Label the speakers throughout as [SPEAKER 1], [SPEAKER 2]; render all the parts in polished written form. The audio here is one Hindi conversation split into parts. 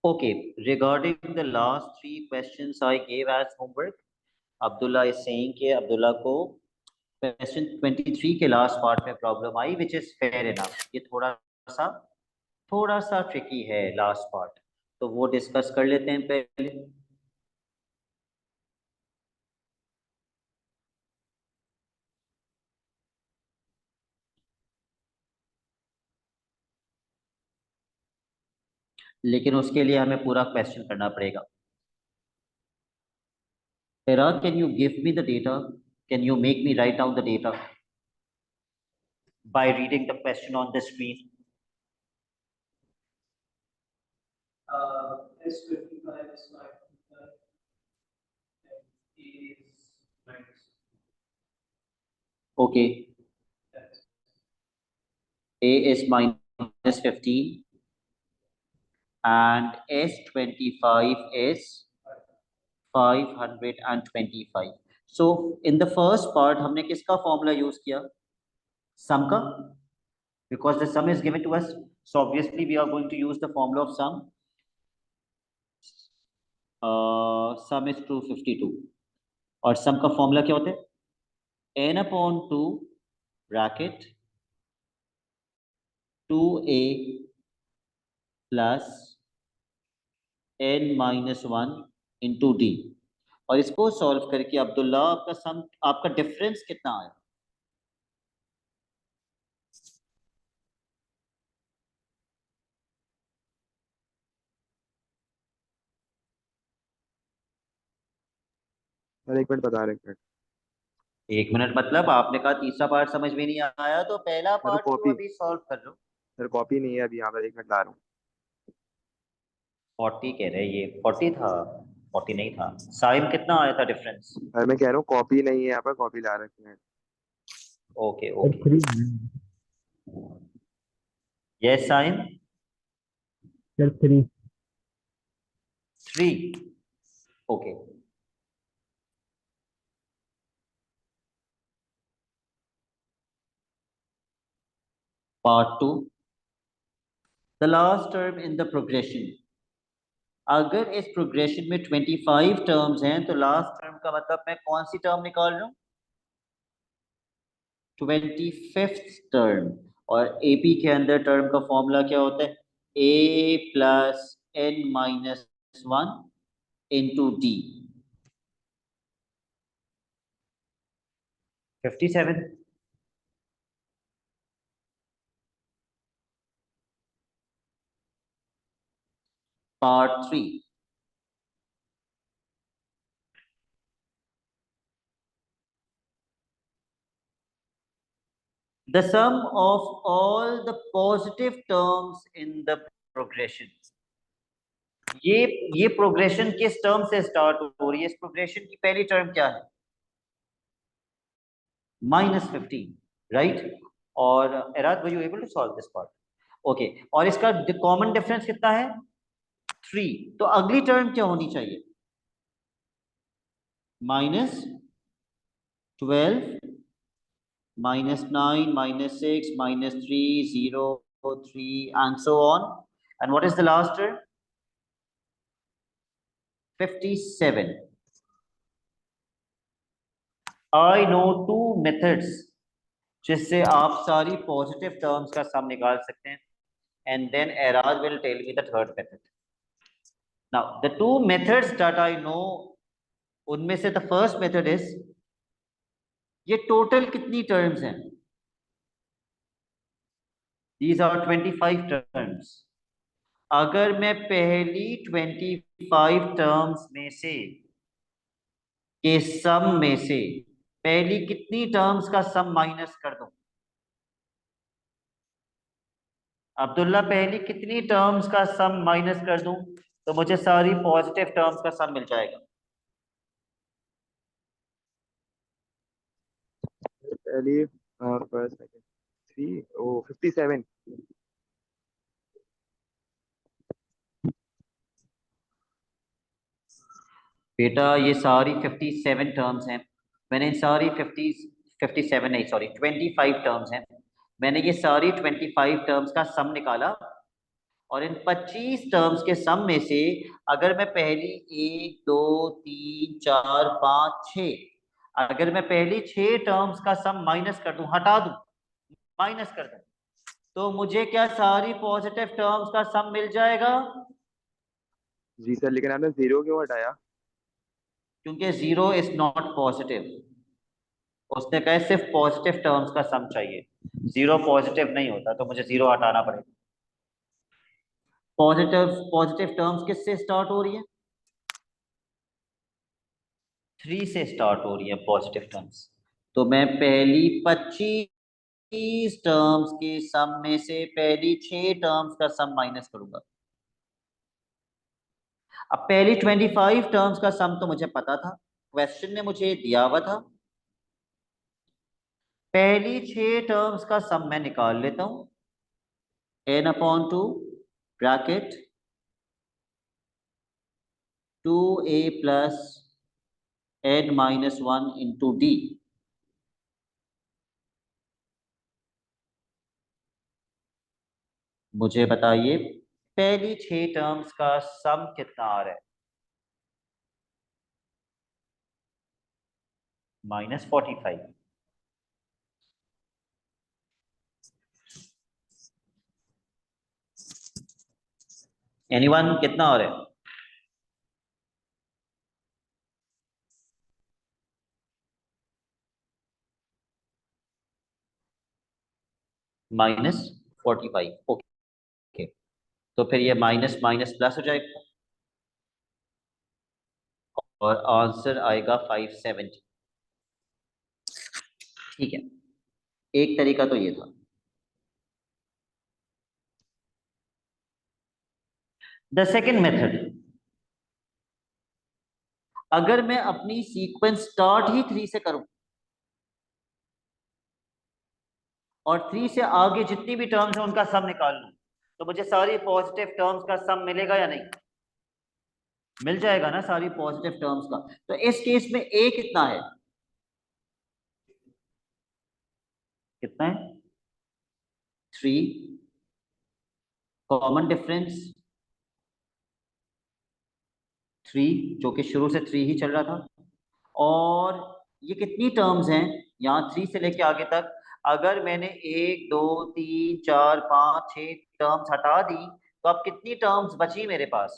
[SPEAKER 1] Okay, regarding the last three questions I gave as homework, Abdullah is saying कि Abdullah को question 23 के last part में problem I, which is fair enough. ये थोड़ा सा tricky है last part, तो वो discuss कर लेते हैं पहले. लेकिन उसके लिए हमें पूरा क्वेश्चन करना पड़ेगा. Erad, can you give me the data? Can you make me write down the data by reading the question on the screen?
[SPEAKER 2] S55 is 555 and A is minus.
[SPEAKER 1] Okay. A is minus 15 and S25 is 525. So in the first part हमने किसका फॉर्मूला यूज किया? सम का, because the sum is given to us, so obviously we are going to use the formula of sum. Sum is 252 और sum का फॉर्मूला क्या होता है? n upon 2 bracket 2a plus n minus 1 into d. और इसको सॉल्व करके अब्दुल्ला आपका सम, आपका डिफरेंस कितना आया?
[SPEAKER 3] एक मिनट बता रहे हैं.
[SPEAKER 1] एक मिनट मतलब आपने कहा तीसरा पार्ट समझ में नहीं आया, तो पहला पार्ट तो अभी सॉल्व कर लो.
[SPEAKER 3] सर कॉपी नहीं है अभी यहाँ पर, एक मिनट ला रहा हूँ.
[SPEAKER 1] 40 कह रहे, ये 40 था, 40 नहीं था. साइम कितना आया था डिफरेंस?
[SPEAKER 3] सर मैं कह रहा हूँ कॉपी नहीं है यहाँ पर, कॉपी ला रखे हैं.
[SPEAKER 1] Okay okay. Yes Saim. 3. Okay. Part 2, the last term in the progression. अगर इस प्रोग्रेशन में 25 टर्म्स हैं तो लास्ट टर्म का मतलब मैं कौन सी टर्म निकाल रहा हूं? 25th term. और एपी के अंदर टर्म का फॉर्मूला क्या होता है? a plus n minus 1 into D. 57. Part 3. The sum of all the positive terms in the progression. ये प्रोग्रेशन किस टर्म से स्टार्ट हो रही है? इस प्रोग्रेशन की पहली टर्म क्या है? -15, राइट? और Irad, were you able to solve this part? Okay. और इसका कॉमन डिफरेंस कितना है? 3. तो अगली टर्म क्या होनी चाहिए? -12, -9, -6, -3, 0, 3 and so on. And what is the last term? 57. I know 2 methods जिससे आप सारी पॉजिटिव टर्म्स का सम निकाल सकते हैं, and then Erad will tell me the third method. Now the 2 methods that I know, उनमें से the first method is, ये टोटल कितनी टर्म्स हैं? These are 25 terms. अगर मैं पहली 25 टर्म्स में से के सम में से पहली कितनी टर्म्स का सम माइनस कर दूं? अब्दुल्ला, पहली कितनी टर्म्स का सम माइनस कर दूं तो मुझे सारी पॉजिटिव टर्म्स का सम मिल जाएगा?
[SPEAKER 3] पहली फर्स्ट सेकंड 3 ओ 57.
[SPEAKER 1] बेटा ये सारी 57 टर्म्स हैं. मैंने इन सारी 57 नहीं, सॉरी 25 टर्म्स हैं. मैंने ये सारी 25 टर्म्स का सम निकाला और इन 25 टर्म्स के सम में से अगर मैं पहली 1 2 3 4 5 6, अगर मैं पहली 6 टर्म्स का सम माइनस कर दूं, हटा दूं, माइनस कर दूं, तो मुझे क्या सारी पॉजिटिव टर्म्स का सम मिल जाएगा?
[SPEAKER 3] जी सर, लेकिन आपने जीरो क्यों हटाया?
[SPEAKER 1] क्योंकि जीरो इज नॉट पॉजिटिव। उसने कहा सिर्फ पॉजिटिव टर्म्स का सम चाहिए, जीरो पॉजिटिव नहीं होता, तो मुझे जीरो हटाना पड़ेगा। पॉजिटिव पॉजिटिव टर्म्स किससे स्टार्ट हो रही है? 3 से स्टार्ट हो रही है पॉजिटिव टर्म्स। तो मैं पहली 25 टर्म्स के सम में से पहली 6 टर्म्स का सम माइनस करूंगा। अब पहली 25 टर्म्स का सम तो मुझे पता था, क्वेश्चन ने मुझे दिया हुआ था। पहली 6 टर्म्स का सम मैं निकाल लेता हूं, n/2 bracket 2a plus n-1 into D. मुझे बताइए पहली 6 टर्म्स का सम कितना आ रहा है? -45। एनीवन कितना आ रहा है? -45। ओके, तो फिर ये माइनस माइनस प्लस हो जाएगा और आंसर आएगा 570। ठीक है, एक तरीका तो ये था। द सेकेंड मेथड, अगर मैं अपनी सीक्वेंस स्टार्ट ही 3 से करूं और 3 से आगे जितनी भी टर्म्स हैं उनका सम निकाल लूं, तो मुझे सारी पॉजिटिव टर्म्स का सम मिलेगा या नहीं? मिल जाएगा ना सारी पॉजिटिव टर्म्स का। तो इस केस में ए कितना है? कितना है? 3। कॉमन डिफरेंस 3, जो कि शुरू से 3 ही चल रहा था। और ये कितनी टर्म्स हैं यहाँ 3 से लेके आगे तक? अगर मैंने 1 2 3 4 5 6 टर्म्स हटा दी, तो अब कितनी टर्म्स बची मेरे पास?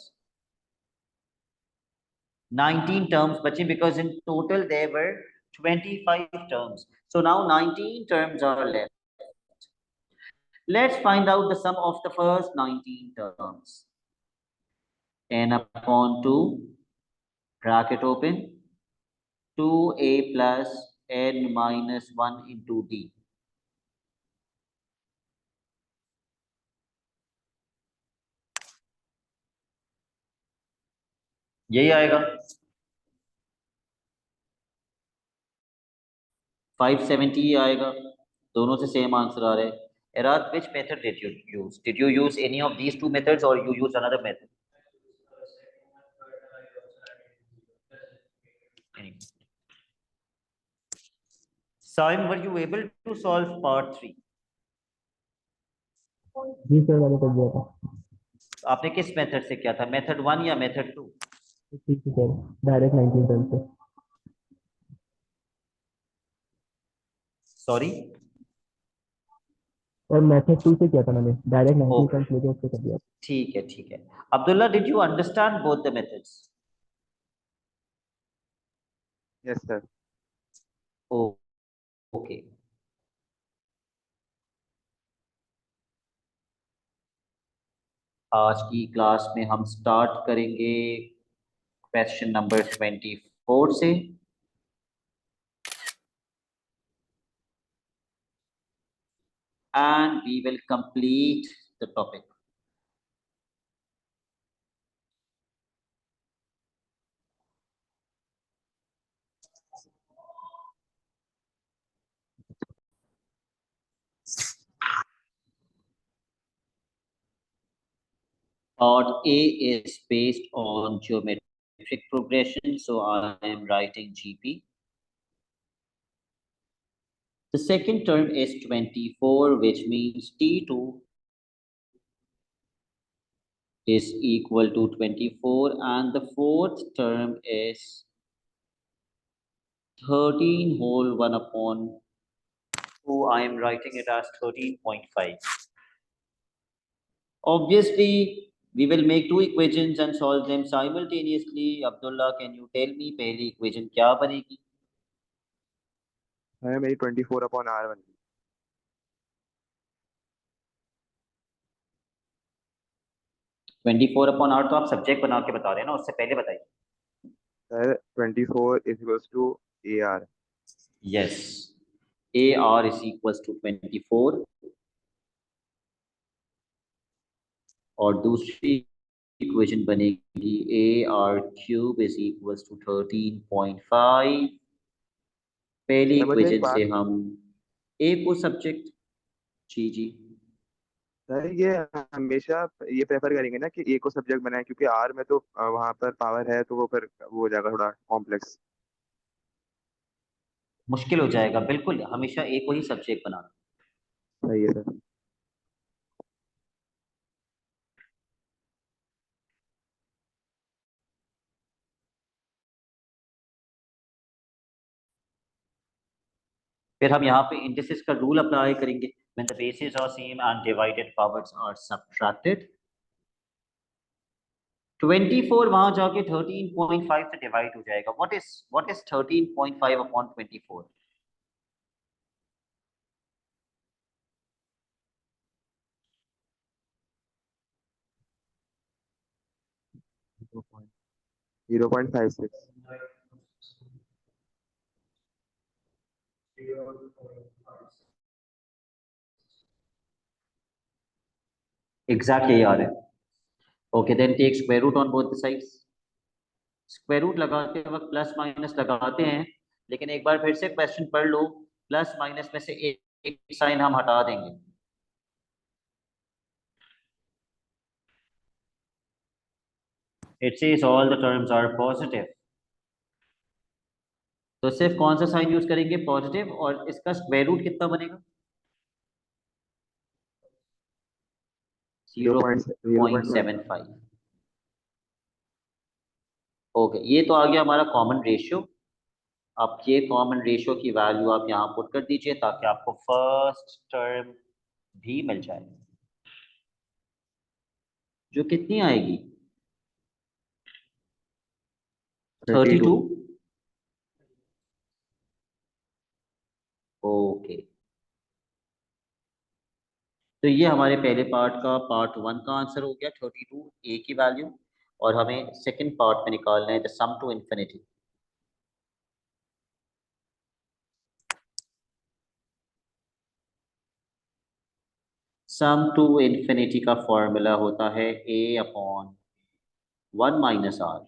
[SPEAKER 1] 19 terms बची, because in total there were 25 terms. So now 19 terms are left. Let's find out the sum of the first 19 terms. n/2 bracket open 2a plus n-1 into d. यही आएगा 570 ही आएगा। दोनों से सेम आंसर आ रहे हैं। Erad, which method did you use? Did you use any of these two methods or you used another method? Any. Saim, were you able to solve part 3?
[SPEAKER 4] जी सर, मैंने कर दिया था।
[SPEAKER 1] आपने किस मेथड से किया था, मेथड 1 या मेथड 2?
[SPEAKER 4] ठीक है सर, डायरेक्ट 19 टर्म से।
[SPEAKER 1] सॉरी,
[SPEAKER 4] और मेथड 2 से किया था मैंने, डायरेक्ट 19
[SPEAKER 1] ओके,
[SPEAKER 4] टर्म्स लेके उससे कर दिया।
[SPEAKER 1] ठीक है ठीक है। Abdullah, did you understand both the methods?
[SPEAKER 3] Yes sir.
[SPEAKER 1] Okay, आज की क्लास में हम स्टार्ट करेंगे क्वेश्चन नंबर 24 से। and we will complete the topic. Part A is based on geometric progression, so I am writing GP. The second term is 24, which means T2 is equal to 24 and the fourth term is 13 whole 1 upon 2. I am writing it as 13.5. Obviously, we will make two equations and solve them simultaneously. Abdullah, can you tell me पहली equation क्या बनेगी?
[SPEAKER 3] है मेरी 24/r बन गई।
[SPEAKER 1] 24/r तो आप सब्जेक्ट बना के बता रहे हैं ना, उससे पहले बताइए।
[SPEAKER 3] Sir 24 is equals to AR।
[SPEAKER 1] Yes, AR is equals to 24 और दूसरी इक्वेशन बनेगी AR cube is equals to 13.5। पहली
[SPEAKER 3] सर मुझे एक
[SPEAKER 1] इक्वेशन
[SPEAKER 3] बात,
[SPEAKER 1] से हम A को सब्जेक्ट, जी
[SPEAKER 3] सर ये हमेशा ये प्रेफर करेंगे ना कि A को सब्जेक्ट बनाए, क्योंकि R में तो वहां पर पावर है, तो वो फिर वो हो जाएगा थोड़ा कॉम्प्लेक्स।
[SPEAKER 1] मुश्किल हो जाएगा, बिल्कुल हमेशा A को ही सब्जेक्ट बनाना।
[SPEAKER 3] सही है सर।
[SPEAKER 1] फिर हम यहाँ पे इंडिसेस का रूल अप्लाई करेंगे। When the bases are same and divided powers are subtracted, 24 वहां जाके 13.5 से डिवाइड हो जाएगा। What is 13.5 upon 24?
[SPEAKER 3] 0.56।
[SPEAKER 1] एग्जैक्टली यार है। Okay then take square root on both the sides. Square root लगाते वक्त प्लस माइनस लगाते हैं, लेकिन एक बार फिर से क्वेश्चन पढ़ लो, प्लस माइनस में से एक साइन हम हटा देंगे। It says all the terms are positive, तो सिर्फ कौन सा साइन यूज करेंगे? पॉजिटिव। और इसका स्क्वायर रूट कितना बनेगा?
[SPEAKER 3] 0.0.75।
[SPEAKER 1] 0.75। ओके, ये तो आ गया हमारा कॉमन रेशियो। अब ये कॉमन रेशियो की वैल्यू आप यहाँ पुट कर दीजिए ताकि आपको फर्स्ट टर्म भी मिल जाए, जो कितनी आएगी? 32। ओके, तो ये हमारे पहले पार्ट का पार्ट 1 का आंसर हो गया, 32 ए की वैल्यू। और हमें सेकंड पार्ट में निकालना है the sum to infinity. Sum to infinity का फॉर्मूला होता है a upon 1 minus r.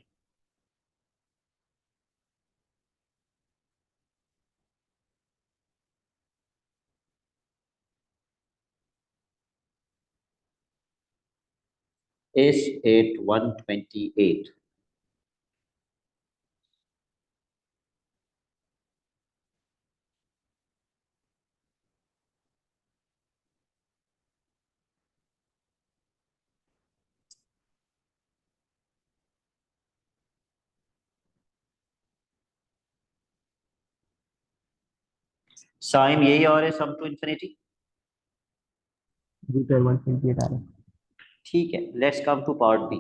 [SPEAKER 1] Is it 128? Sign यही और है सम टू इन्फिनिटी।
[SPEAKER 4] जी सर 128 आ रहा है।
[SPEAKER 1] ठीक है, let's come to part B.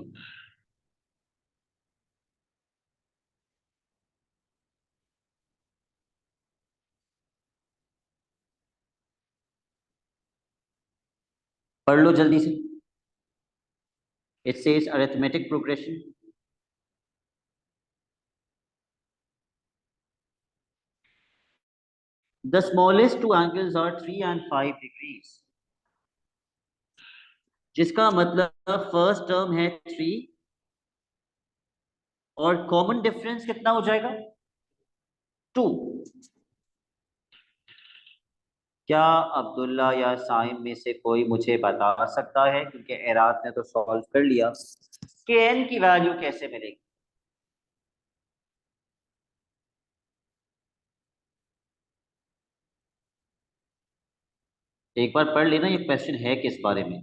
[SPEAKER 1] पढ़ लो जल्दी से। It says arithmetic progression. The smallest two angles are 3 and 5 degrees, जिसका मतलब फर्स्ट टर्म है 3 और कॉमन डिफरेंस कितना हो जाएगा? 2। क्या अब्दुल्ला या साइम में से कोई मुझे बता सकता है, क्योंकि एराद ने तो सॉल्व कर लिया, कि एन की वैल्यू कैसे मिलेगी? एक बार पढ़ लेना ये क्वेश्चन है किस बारे में।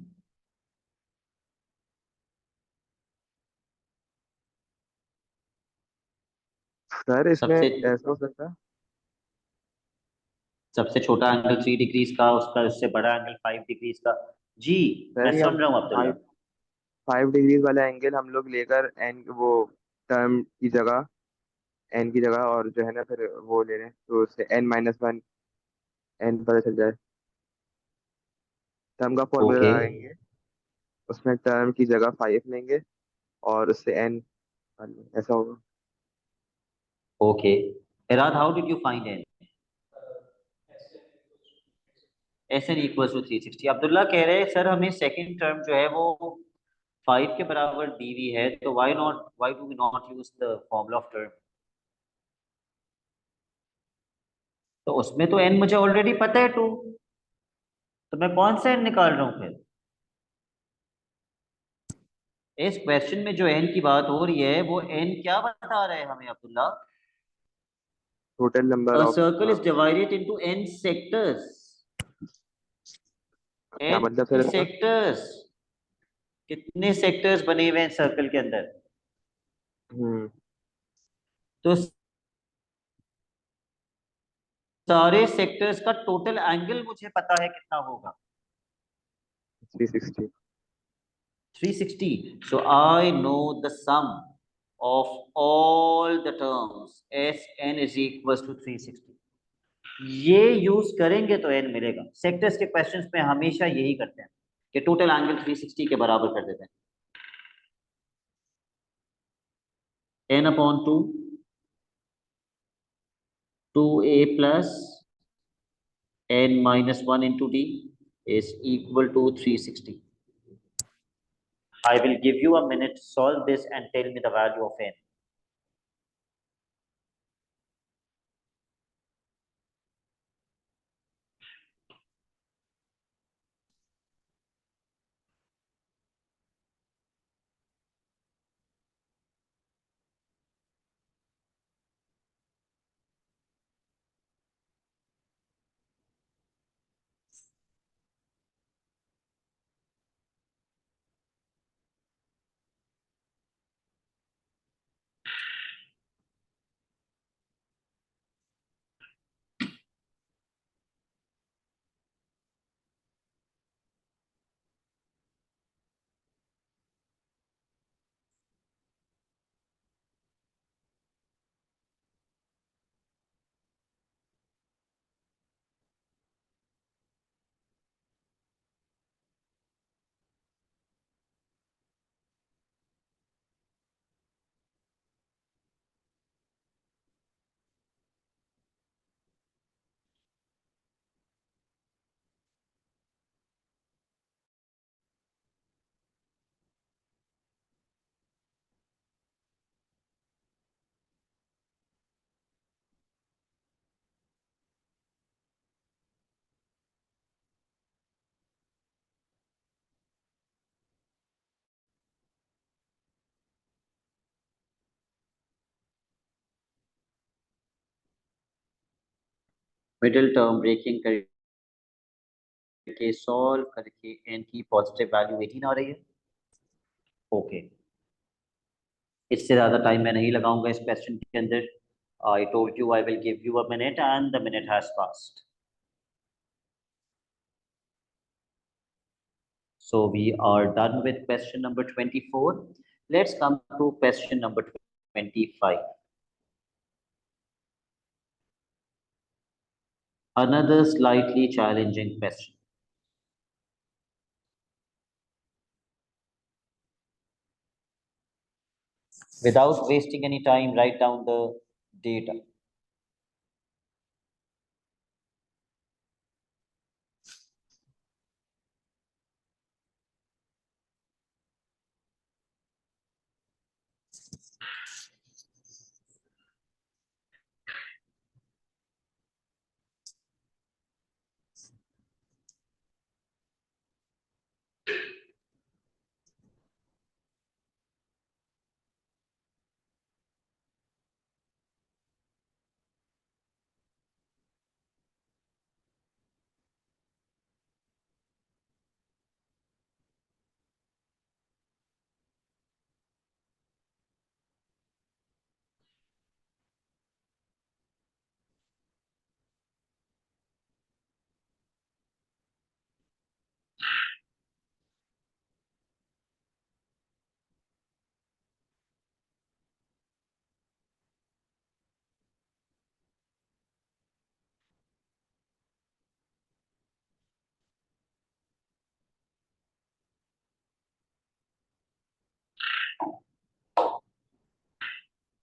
[SPEAKER 3] सर इसमें
[SPEAKER 1] सबसे
[SPEAKER 3] ऐसा हो सकता है।
[SPEAKER 1] सबसे छोटा एंगल 3 डिग्रीज का, उसका उससे बड़ा एंगल 5 डिग्रीज का। जी, मैं
[SPEAKER 3] सर ये
[SPEAKER 1] सुन
[SPEAKER 3] हम
[SPEAKER 1] रहा हूँ अब्दुल्ला।
[SPEAKER 3] 5 डिग्रीज वाला एंगल हम लोग लेकर एन वो टर्म की जगह, एन की जगह, और जो है ना फिर वो ले लें तो उससे n-1 एन पता चल जाए। टर्म का फॉर्मूला
[SPEAKER 1] ओके
[SPEAKER 3] लगाएंगे, उसमें टर्म की जगह 5 लेंगे और उससे एन, ऐसा होगा।
[SPEAKER 1] Okay. Irad, how did you find n? S n equal to 360। Abdullah कह रहे हैं सर हमें सेकंड टर्म जो है वो 5 के बराबर दी हुई है, तो why do we not use the formula of term? तो उसमें तो एन मुझे ऑलरेडी पता है 2, तो मैं कौन सा एन निकाल रहा हूँ फिर? इस क्वेश्चन में जो एन की बात हो रही है वो एन क्या बता रहा है हमें Abdullah?
[SPEAKER 3] Total number
[SPEAKER 1] A
[SPEAKER 3] of,
[SPEAKER 1] circle is divided into n sectors.
[SPEAKER 3] क्या
[SPEAKER 1] n
[SPEAKER 3] मतलब सर इसका?
[SPEAKER 1] sectors। कितने सेक्टर्स बने हुए हैं सर्कल के अंदर?
[SPEAKER 3] हम्म।
[SPEAKER 1] तो सारे सेक्टर्स का टोटल एंगल मुझे पता है कितना होगा।
[SPEAKER 3] 360।
[SPEAKER 1] 360। So I know the sum of all the terms Sn is equals to 360। ये यूज करेंगे तो n मिलेगा। सेक्टर्स के क्वेश्चंस में हमेशा यही करते हैं कि टोटल एंगल 360 के बराबर कर देते हैं। n upon 2, 2a plus n minus 1 into d is equal to 360। I will give you a minute to solve this and tell me the value of n. Middle term breaking करके सॉल्व करके n की पॉजिटिव वैल्यू 18 आ रही है। ओके, इससे ज्यादा टाइम मैं नहीं लगाऊंगा इस क्वेश्चन के अंदर। I told you I will give you a minute and the minute has passed. So we are done with question number 24. Let's come to question number 25. Another slightly challenging question. Without wasting any time, write down the data.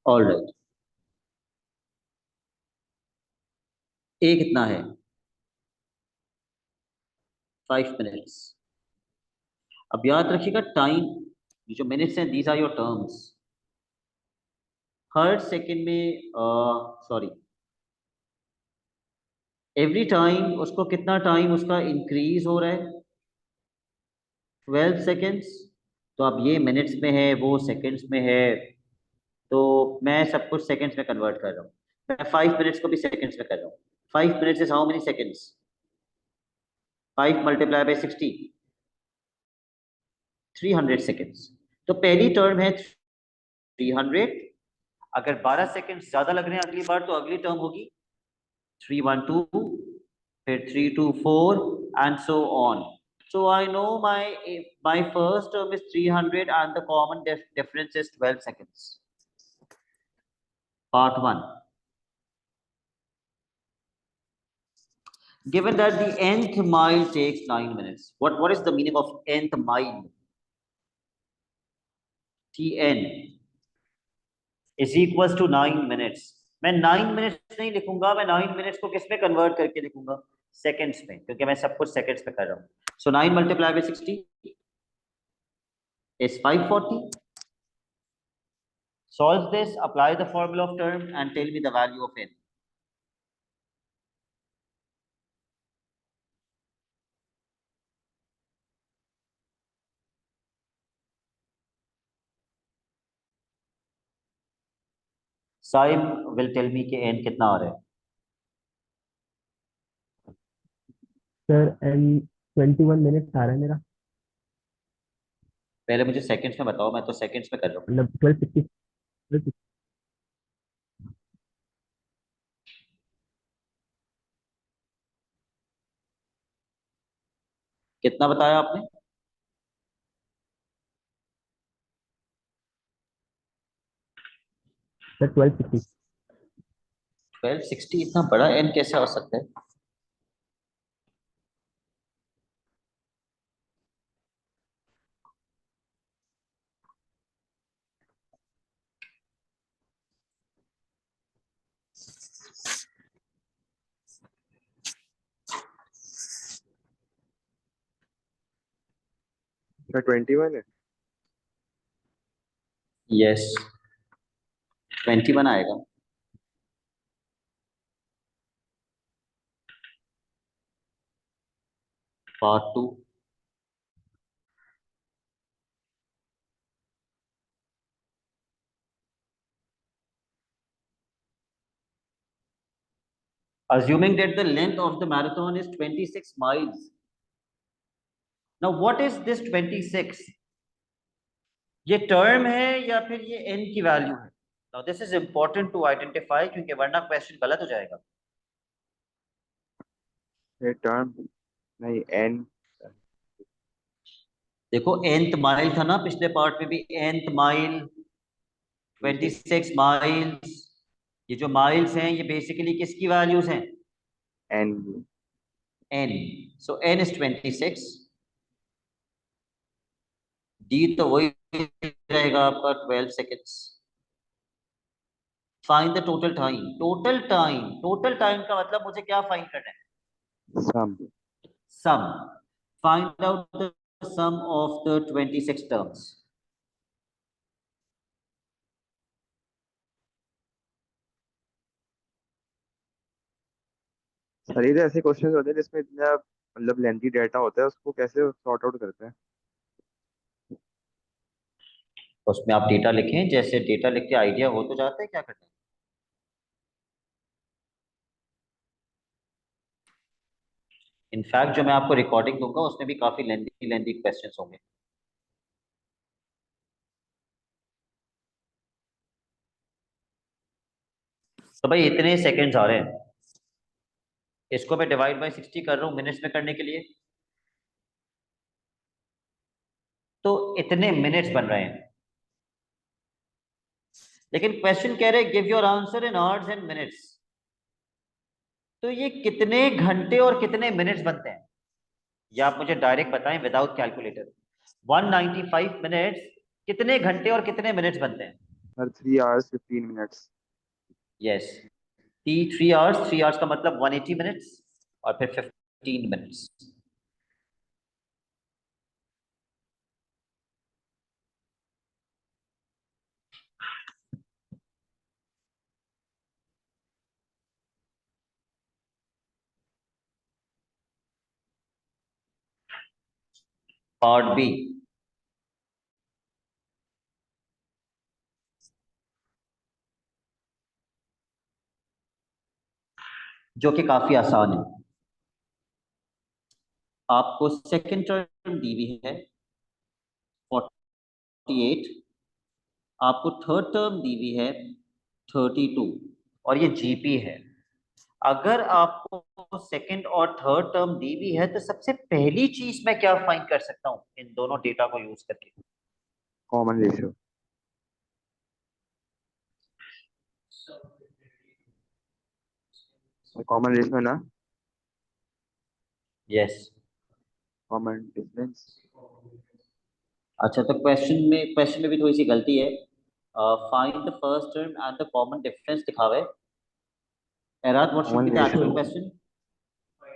[SPEAKER 1] All right, a कितना है? 5 मिनट्स। अब याद रखिएगा टाइम, ये जो मिनट्स हैं दीज आर योर टर्म्स। हर सेकंड में सॉरी, एवरी टाइम उसको कितना टाइम उसका इंक्रीज हो रहा है? 12 सेकेंड्स। तो अब ये मिनट्स में है, वो सेकेंड्स में है, तो मैं सब कुछ सेकेंड्स में कन्वर्ट कर रहा हूँ। मैं 5 मिनट्स को भी सेकेंड्स में कर रहा हूँ। 5 minutes is how many seconds? 5 × 60, 300 seconds. तो पहली टर्म है 300। अगर 12 सेकेंड ज्यादा लग रहे हैं अगली बार, तो अगली टर्म होगी 312, फिर 324 and so on. So I know my first term is 300 and the common difference is 12 seconds. Part 1. Given that the nth mile takes 9 minutes, what is the meaning of nth mile? Tn is equals to 9 minutes. मैं 9 मिनट्स नहीं लिखूंगा, मैं 9 मिनट्स को किस में कन्वर्ट करके लिखूंगा? सेकंड्स में, क्योंकि मैं सब कुछ सेकंड्स में कर रहा हूँ। So 9 multiplied by 60 is 540. Solve this, apply the formula of term and tell me the value of n. Saim will tell me कि n कितना आ रहा है।
[SPEAKER 4] सर एन 21 मिनट आ रहा है मेरा,
[SPEAKER 1] पहले मुझे सेकंड्स में बताओ, मैं तो सेकंड्स में कर रहा हूँ।
[SPEAKER 4] मतलब 1260।
[SPEAKER 1] कितना बताया आपने?
[SPEAKER 4] सर 1260।
[SPEAKER 1] 1260? इतना बड़ा n कैसे हो सकता है?
[SPEAKER 3] क्या 21 है?
[SPEAKER 1] यस, 21 आएगा। Part 2। Assuming that the length of the marathon is 26 miles. Now what is this 26? ये टर्म है या फिर ये n की वैल्यू है? Now this is important to identify, क्योंकि वरना क्वेश्चन गलत हो जाएगा।
[SPEAKER 3] ये टर्म नहीं, एन।
[SPEAKER 1] देखो nth माइल था ना पिछले पार्ट में भी, nth माइल, 26 माइल्स। ये जो माइल्स हैं ये बेसिकली किसकी वैल्यूज हैं?
[SPEAKER 3] N.
[SPEAKER 1] n. So n is 26. d तो वही रहेगा आपका 12 seconds. Find the total time. Total time का मतलब मुझे क्या फाइंड करना है?
[SPEAKER 3] Sum.
[SPEAKER 1] Sum. Find out the sum of the 26 terms.
[SPEAKER 3] Sir ये तो ऐसे क्वेश्चन होते हैं जिसमें इतना मतलब लेंथी डाटा होता है, उसको कैसे सॉर्ट आउट करते हैं?
[SPEAKER 1] उसमें आप डेटा लिखें, जैसे डेटा लिख के आइडिया हो तो जाता है, क्या करना है। इनफैक्ट जो मैं आपको रिकॉर्डिंग दूंगा उसमें भी काफी लेंथी क्वेश्चंस होंगे। तो भाई इतने सेकंड्स आ रहे हैं, इसको मैं डिवाइड बाय 60 कर रहा हूँ मिनट्स में करने के लिए, तो इतने मिनट्स बन रहे हैं। लेकिन क्वेश्चन कह रहे हैं give your answer in hours and minutes. तो ये कितने घंटे और कितने मिनट्स बनते हैं, ये आप मुझे डायरेक्ट बताएं विदाउट कैलकुलेटर। 195 मिनट्स कितने घंटे और कितने मिनट्स बनते हैं?
[SPEAKER 3] Sir 3 hours 15 minutes।
[SPEAKER 1] Yes, T 3 hours, 3 hours का मतलब 180 मिनट्स और फिर 15 मिनट्स। पार्ट बी, जो कि काफी आसान है। आपको सेकंड टर्म दी हुई है 48, आपको थर्ड टर्म दी हुई है 32 और ये जीपी है। अगर आपको सेकंड और थर्ड टर्म दी हुई है तो सबसे पहली चीज मैं क्या फाइंड कर सकता हूँ इन दोनों डेटा को यूज करके?
[SPEAKER 3] Common ratio. कॉमन रेशियो ना,
[SPEAKER 1] यस।
[SPEAKER 3] Common difference.
[SPEAKER 1] अच्छा, तो क्वेश्चन में भी थोड़ी सी गलती है। Find the first term and the common difference दिखा हुआ है। Irad, what should
[SPEAKER 3] common
[SPEAKER 1] be the actual
[SPEAKER 3] ratio,
[SPEAKER 1] question?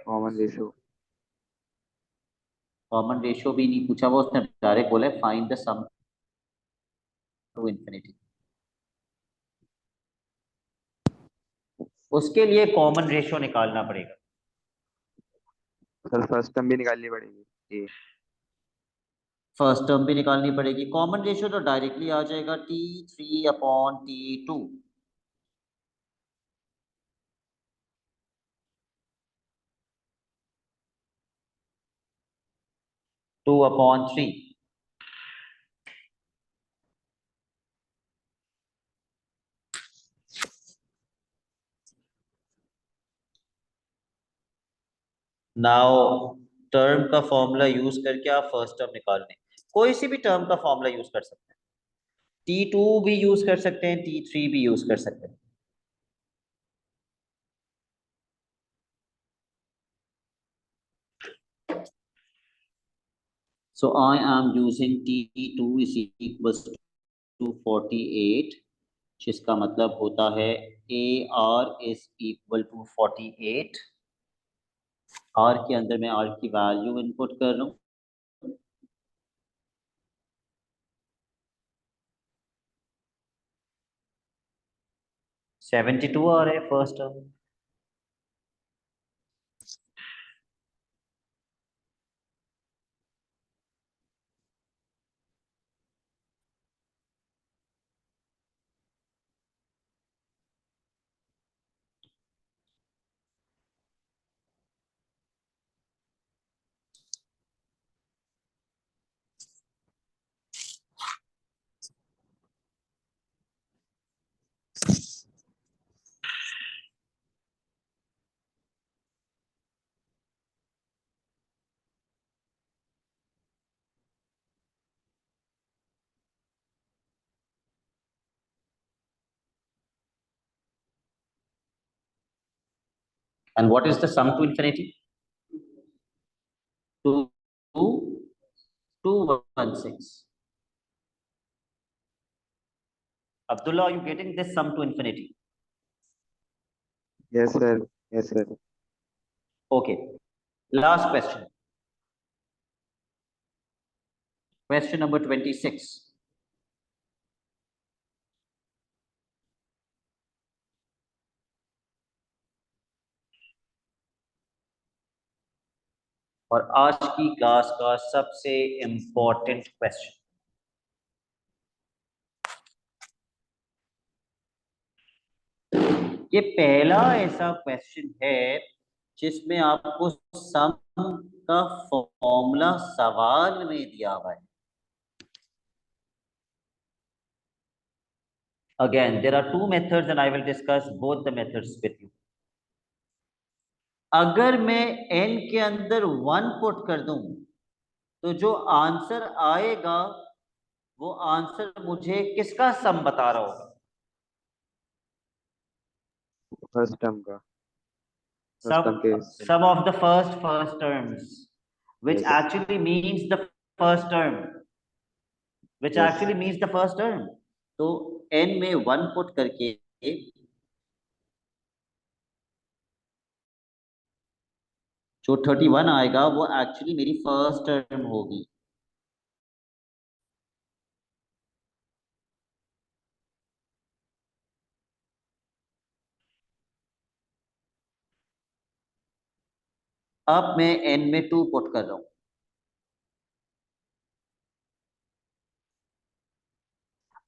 [SPEAKER 3] Common ratio.
[SPEAKER 1] Common ratio भी नहीं पूछा वो, उसने डायरेक्ट बोला find the sum to infinity. उसके लिए कॉमन रेशियो निकालना पड़ेगा।
[SPEAKER 3] सर फर्स्ट टर्म भी निकालनी पड़ेगी।
[SPEAKER 1] फर्स्ट टर्म भी निकालनी पड़ेगी। कॉमन रेशियो तो डायरेक्टली आ जाएगा T3/T2। 2/3। नाउ टर्म का फॉर्मूला यूज करके आप फर्स्ट टर्म निकाल लें। कोई सी भी टर्म का फॉर्मूला यूज कर सकते हैं। T2 भी यूज कर सकते हैं, T3 भी यूज कर सकते हैं। So I am using T2 is equals to 48, जिसका मतलब होता है AR is equal to 48। R के अंदर मैं R की वैल्यू इनपुट कर रहा हूँ। $72 आ रहा है first term. And what is the sum to infinity? 216. Abdullah, are you getting this sum to infinity?
[SPEAKER 3] Yes sir, yes sir.
[SPEAKER 1] Okay. Last question. Question number 26. और आज की क्लास का सबसे इंपॉर्टेंट क्वेश्चन। ये पहला ऐसा क्वेश्चन है जिसमें आपको सम का फॉर्मूला सवाल में दिया हुआ है। Again, there are two methods and I will discuss both the methods with you. अगर मैं n के अंदर 1 पुट कर दूं तो जो आंसर आएगा वो आंसर मुझे किसका सम बता रहा होगा?
[SPEAKER 3] फर्स्ट टर्म का, फर्स्ट टर्म के।
[SPEAKER 1] Sum of the first terms, which
[SPEAKER 3] yes,
[SPEAKER 1] actually means the first term, which
[SPEAKER 3] yes.
[SPEAKER 1] actually means the first term. तो n में 1 पुट करके जो 31 आएगा वो एक्चुअली मेरी फर्स्ट टर्म होगी। अब मैं n में 2 पुट कर रहा हूं।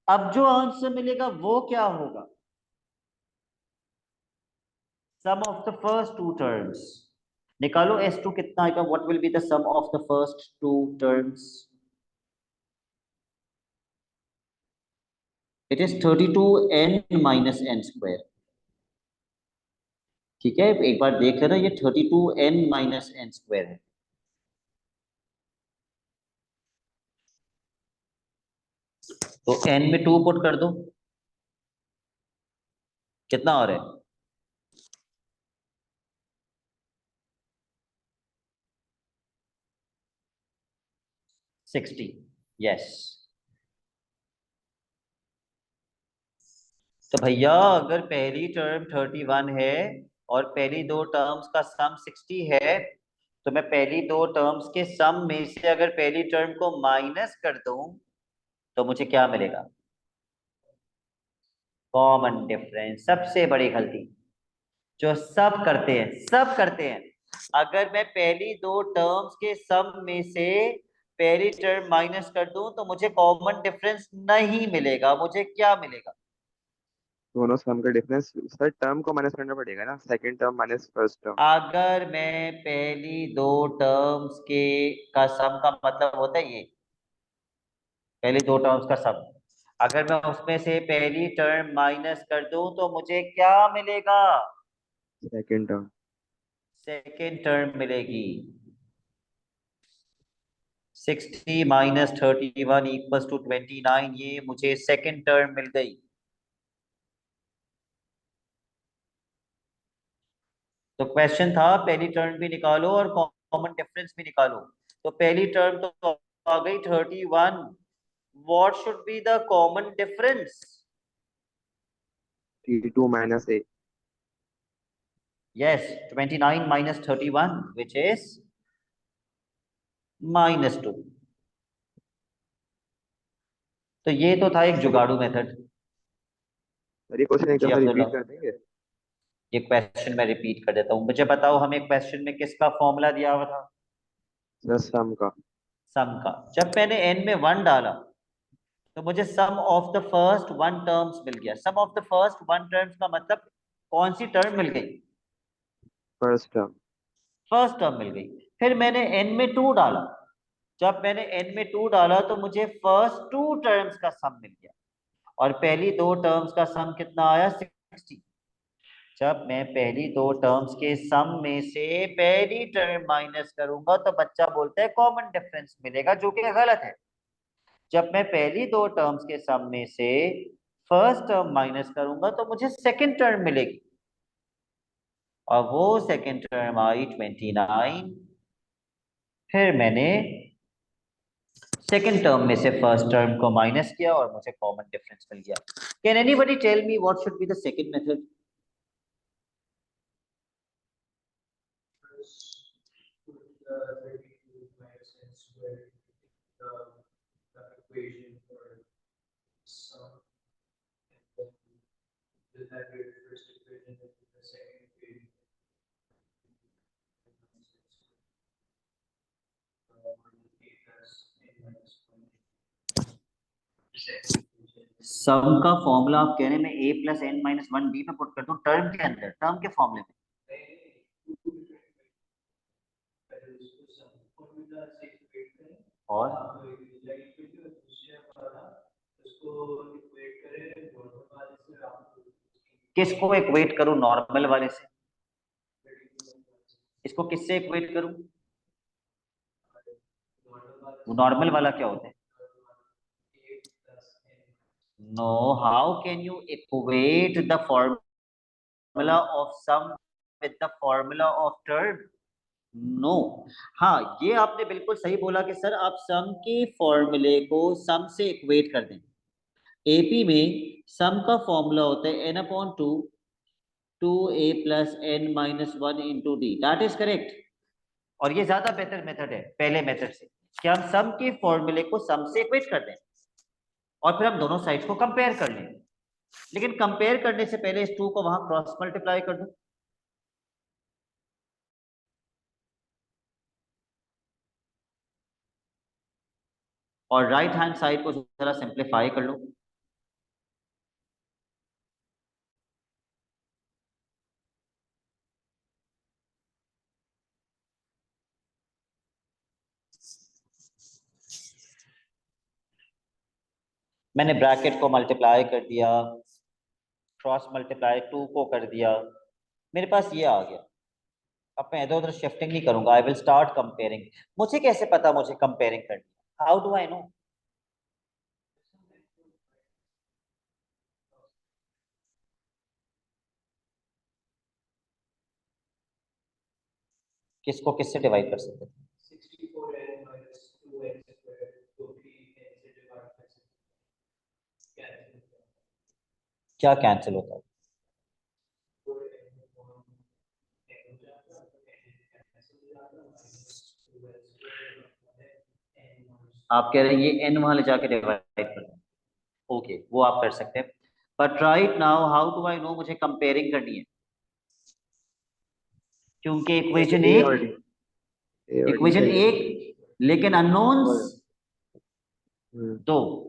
[SPEAKER 1] अब जो आंसर मिलेगा वो क्या होगा? Sum of the first two terms. निकालो s2 कितना आएगा, what will be the sum of the first two terms? It is 32n minus n square. ठीक है, एक बार देख लेना, ये 32n माइनस n स्क्वायर है। तो n में 2 पुट कर दो, कितना आ रहा है? 60। यस। तो भैया अगर पहली टर्म 31 है और पहली दो टर्म्स का सम 60 है, तो मैं पहली दो टर्म्स के सम में से अगर पहली टर्म को माइनस कर दूं तो मुझे क्या मिलेगा? Common difference. सबसे बड़ी गलती जो सब करते हैं, अगर मैं पहली दो टर्म्स के सम में से पहली टर्म माइनस कर दूं तो मुझे कॉमन डिफरेंस नहीं मिलेगा, मुझे क्या मिलेगा?
[SPEAKER 3] दोनों सम का डिफरेंस सर, टर्म को माइनस करना पड़ेगा ना, second term minus first term.
[SPEAKER 1] अगर मैं पहली दो टर्म्स के का सम का मतलब होता है ये, पहली दो टर्म्स का सम, अगर मैं उसमें से पहली टर्म माइनस कर दूं तो मुझे क्या मिलेगा?
[SPEAKER 3] Second term.
[SPEAKER 1] सेकेंड टर्म मिलेगी। 60 माइनस 31 इक्वल्स टू 29, ये मुझे सेकेंड टर्म मिल गई। तो क्वेश्चन था पहली टर्म भी निकालो और कॉमन डिफरेंस भी निकालो। तो पहली टर्म तो आ गई 31। What should be the common difference?
[SPEAKER 3] 32 minus A.
[SPEAKER 1] Yes, 29 minus 31 which is -2। तो ये तो था एक जुगाड़ू मेथड।
[SPEAKER 3] सर ये क्वेश्चन एक
[SPEAKER 1] जी
[SPEAKER 3] दफा
[SPEAKER 1] अब्दुल्ला,
[SPEAKER 3] रिपीट कर देंगे?
[SPEAKER 1] ये क्वेश्चन मैं रिपीट कर देता हूँ। मुझे बताओ हमें क्वेश्चन में किसका फॉर्मूला दिया हुआ था?
[SPEAKER 3] सर सम का।
[SPEAKER 1] सम का। जब मैंने n में 1 डाला तो मुझे sum of the first one terms मिल गया। Sum of the first one terms का मतलब कौन सी टर्म मिल गई?
[SPEAKER 3] First term.
[SPEAKER 1] फर्स्ट टर्म मिल गई। फिर मैंने n में 2 डाला। जब मैंने n में 2 डाला तो मुझे फर्स्ट टू टर्म्स का सम मिल गया, और पहली दो टर्म्स का सम कितना आया? 60। जब मैं पहली दो टर्म्स के सम में से पहली टर्म माइनस करूंगा तो बच्चा बोलता है कॉमन डिफरेंस मिलेगा, जो कि गलत है। जब मैं पहली दो टर्म्स के सम में से फर्स्ट टर्म माइनस करूंगा तो मुझे सेकंड टर्म मिलेगी, और वो सेकंड टर्म आई 29। फिर मैंने सेकंड टर्म में से फर्स्ट टर्म को माइनस किया और मुझे कॉमन डिफरेंस मिल गया। Can anybody tell me what should be the second method?
[SPEAKER 2] First, put 32 minus n squared, the equation for sum, and then that be the first equation, and the second equation. A plus n minus 1. Second equation.
[SPEAKER 1] Sum का फॉर्मूला आप कह रहे हैं मैं a plus n minus one b पे पुट करता हूँ, टर्म के अंदर, टर्म के फॉर्मूले में। और किसको इक्वेट करूं? नॉर्मल वाले से। इसको किससे इक्वेट करूं? नॉर्मल वाला क्या होता है? No, how can you equate the formula of sum with the formula of term? No. हाँ, ये आपने बिल्कुल सही बोला कि सर आप सम के फॉर्मूले को सम से इक्वेट कर दें, एपी में सम का फॉर्मूला होता है n/2 2a + n-1 × d, that is correct. और ये ज्यादा बेहतर मेथड है पहले मेथड से कि हम सम के फॉर्मूले को सम से इक्वेट कर दें और फिर हम दोनों साइड्स को कंपेयर कर लें। लेकिन कंपेयर करने से पहले इस 2 को वहां क्रॉस मल्टीप्लाई कर दो। और राइट हैंड साइड को जरा सिंप्लीफाई कर लो। मैंने ब्रैकेट को मल्टीप्लाई कर दिया, क्रॉस मल्टीप्लाई 2 को कर दिया, मेरे पास ये आ गया। अब मैं इधर उधर शिफ्टिंग नहीं करूंगा, आई विल स्टार्ट कंपेयरिंग। मुझे कैसे पता मुझे कंपेयरिंग करनी है? How do I know? किसको किससे डिवाइड कर सकते हैं?
[SPEAKER 2] 64n minus 2n squared को भी n से डिवाइड कर सकते हैं।
[SPEAKER 1] क्या कैंसिल होता है? आप कह रहे हैं ये n वहां ले जाके डिवाइड कर दो। ओके, वो आप कर सकते हैं। But right now how do I know मुझे कंपेयरिंग करनी है? क्योंकि इक्वेशन
[SPEAKER 3] ए
[SPEAKER 1] एक,
[SPEAKER 3] और डी, ए और डी
[SPEAKER 1] इक्वेशन
[SPEAKER 3] चाहिए।
[SPEAKER 1] एक लेकिन अननोन्स
[SPEAKER 3] हम्म,
[SPEAKER 1] 2।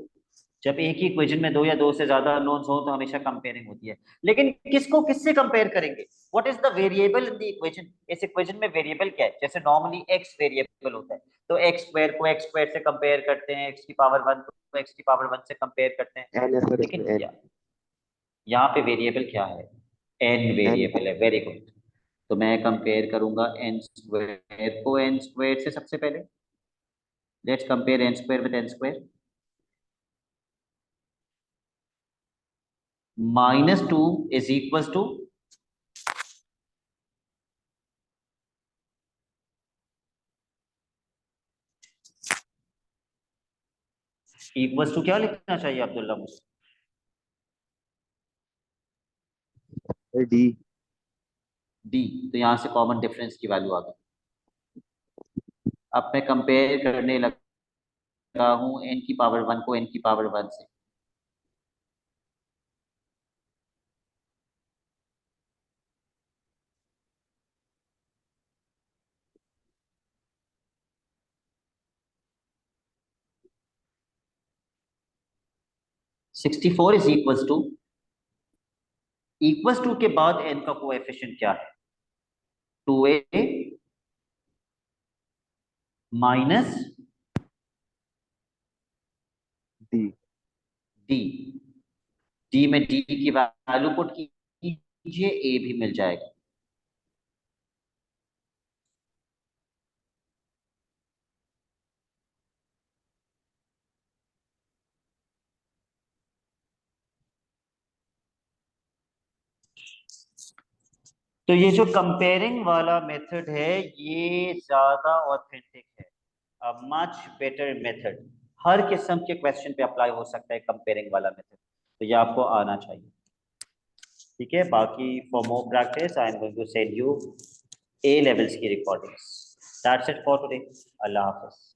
[SPEAKER 1] जब एक ही इक्वेशन में 2 या 2 से ज्यादा अननोन्स हो तो हमेशा कंपेयरिंग होती है। लेकिन किसको किससे कंपेयर करेंगे? What is the variable in the equation? इस इक्वेशन में वेरिएबल क्या है? जैसे नॉर्मली x वेरिएबल होता है तो x² को x² से कंपेयर करते हैं, x⁻1 को x⁻1 से कंपेयर करते हैं।
[SPEAKER 3] एन है सर,
[SPEAKER 1] लेकिन
[SPEAKER 3] इसमें एन।
[SPEAKER 1] यहाँ पे वेरिएबल क्या है? n
[SPEAKER 3] एन
[SPEAKER 1] वेरिएबल है। Very good. तो मैं कंपेयर करूंगा n² को n² से। सबसे पहले let's compare n² with n²। -2 is equal to क्या लिखना चाहिए अब्दुल्ला मुझे?
[SPEAKER 3] डी।
[SPEAKER 1] डी। तो यहाँ से कॉमन डिफरेंस की वैल्यू आ गई। अब मैं कंपेयर करने लगा हूँ n⁻1 को n⁻1 से। (64) इज इक्वल टू के बाद n का कोएफिशिएंट क्या है? 2a minus
[SPEAKER 3] D.
[SPEAKER 1] D. D में डी की वैल्यू पुट कीजिए, ए भी मिल जाएगा। तो ये जो कंपेयरिंग वाला मेथड है ये ज्यादा ऑथेंटिक है, अ मच बेटर मेथड। हर किस्म के क्वेश्चन पे अप्लाई हो सकता है कंपेयरिंग वाला मेथड, तो ये आपको आना चाहिए। ठीक है, बाकी for more practice I am going to send you A levels की recordings. That's it for today. Allah Hafiz.